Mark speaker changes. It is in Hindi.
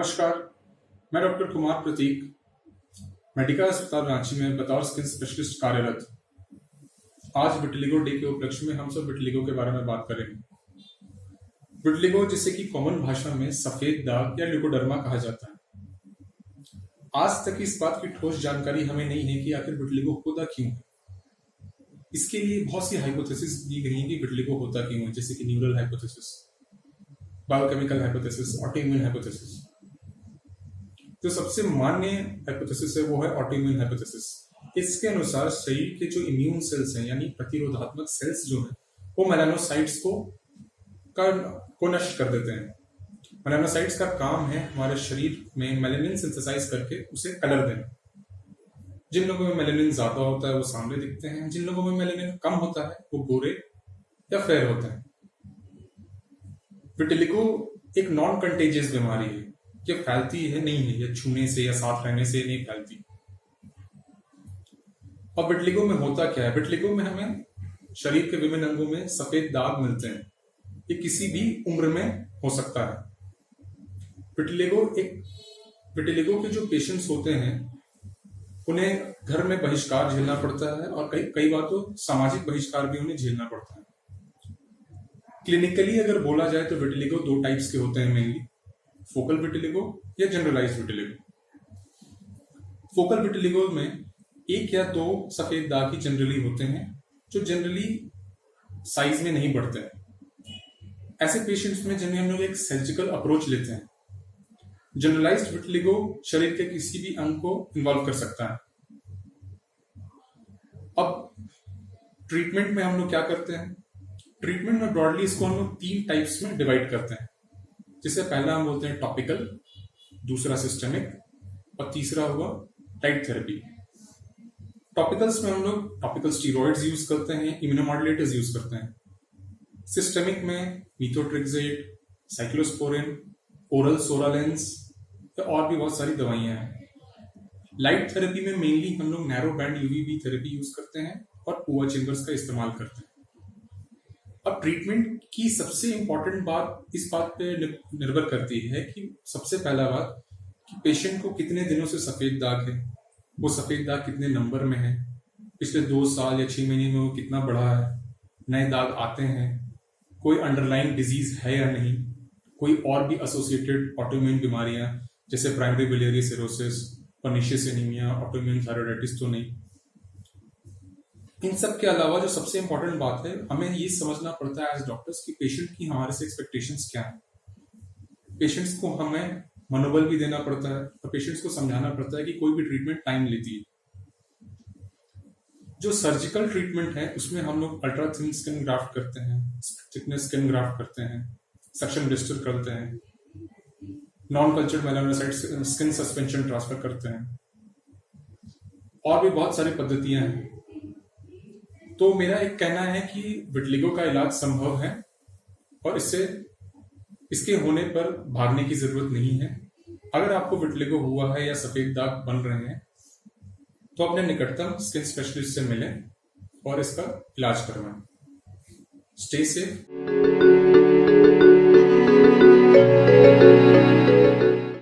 Speaker 1: नमस्कार, मैं डॉक्टर कुमार प्रतीक मेडिका अस्पताल रांची में बतौर स्किन स्पेशलिस्ट कार्यरत। आज विटिलिगो डे के उपलक्ष्य में हम सब विटिलिगो के बारे में बात करेंगे। विटिलिगो, जिसे कि कॉमन भाषा में सफेद दाग या ल्यूकोडर्मा कहा जाता है। आज तक इस बात की ठोस जानकारी हमें नहीं है कि आखिर विटिलिगो होता क्यों है। इसके लिए बहुत सी हाइपोथेसिस दी गई हैं कि विटिलिगो होता क्यों है, जैसे कि neural hypothesis, biochemical hypothesis, autoimmune hypothesis. जो सबसे मान्य हाइपोथेसिस है वो है ऑटोइम्यून हाइपोथेसिस। इसके अनुसार शरीर के जो इम्यून सेल्स हैं, यानी प्रतिरोधात्मक सेल्स जो हैं, वो मेलानोसाइट्स को नष्ट कर देते हैं। मेलानोसाइट्स का काम है हमारे शरीर में मेलानिन सिंथेसाइज करके उसे कलर देना। जिन लोगों में मेलानिन ज्यादा होता है वो सांवले दिखते हैं, जिन लोगों में मेलानिन कम होता है वो गोरे या फेयर होते हैं। विटिलिगो एक नॉन कंटेजियस बीमारी है। ये फैलती है नहीं है, या छूने से या साथ रहने से नहीं फैलती। अब विटिलिगो में होता क्या है? विटिलिगो में हमें शरीर के विभिन्न अंगों में सफेद दाग मिलते हैं। ये किसी भी उम्र में हो सकता है। विटिलिगो के जो पेशेंट्स होते हैं उन्हें घर में बहिष्कार झेलना पड़ता है, और कई बार तो सामाजिक बहिष्कार भी उन्हें झेलना पड़ता है। क्लिनिकली अगर बोला जाए तो विटिलिगो दो टाइप्स के होते हैं मेनली, फोकल विटिलिगो या जनरलाइज्ड विटिलिगो। फोकल विटिलिगो में एक या दो सफेद दाग ही जनरली होते हैं, जो जनरली साइज में नहीं बढ़ते हैं। ऐसे पेशेंट्स में जिन्हें हम लोग एक सर्जिकल अप्रोच लेते हैं। जनरलाइज्ड विटिलिगो शरीर के किसी भी अंग को इन्वॉल्व कर सकता है। अब ट्रीटमेंट में हम लोग क्या करते हैं? ट्रीटमेंट में ब्रॉडली इसको हम लोग 3 टाइप्स में डिवाइड करते हैं, जिसे पहला हम बोलते हैं टॉपिकल, दूसरा सिस्टेमिक, और तीसरा हुआ लाइट थेरेपी। टॉपिकल्स में हम लोग टॉपिकल स्टीरॉइड्स यूज करते हैं, इम्यूनोमॉड्यूलेटर्स यूज करते हैं। सिस्टेमिक में मीथोट्रेक्सेट, साइक्लोस्पोरिन, ओरल सोरालेंस और भी बहुत सारी दवाइयां हैं। लाइट थेरेपी में मेनली हम लोग narrow band UVB therapy use करते हैं और पूआ चेंबर्स का इस्तेमाल करते हैं। अब ट्रीटमेंट की सबसे इंपॉर्टेंट बात इस बात पे निर्भर करती है कि सबसे पहला बात कि पेशेंट को कितने दिनों से सफेद दाग है, वो सफेद दाग कितने नंबर में है, पिछले 2 साल या 6 महीने में वो कितना बढ़ा है, नए दाग आते हैं, कोई अंडरलाइन डिजीज है या नहीं, कोई और भी एसोसिएटेड ऑटोइम्यून बीमारियां जैसे primary biliary cirrhosis, pernicious anaemia, autoimmune thyroiditis तो नहीं। इन सब के अलावा जो सबसे इंपॉर्टेंट बात है, हमें ये समझना पड़ता है एज डॉक्टर्स कि पेशेंट की हमारे से एक्सपेक्टेशंस क्या है। पेशेंट्स को हमें मनोबल भी देना पड़ता है और पेशेंट्स को समझाना पड़ता है कि कोई भी ट्रीटमेंट टाइम लेती है। जो सर्जिकल ट्रीटमेंट है उसमें हम लोग अल्ट्रा थिन स्किन ग्राफ्ट करते हैं, थिकनेस स्किन ग्राफ्ट करते हैं, सक्शन ब्लिस्टर करते हैं, non cultured melanocyte skin suspension transfer करते हैं, और भी बहुत सारी पद्धतियां हैं। तो मेरा एक कहना है कि विटिलिगो का इलाज संभव है, और इसके होने पर भागने की जरूरत नहीं है। अगर आपको विटिलिगो हुआ है या सफेद दाग बन रहे हैं तो अपने निकटतम स्किन स्पेशलिस्ट से मिलें और इसका इलाज करवाएं। Stay safe.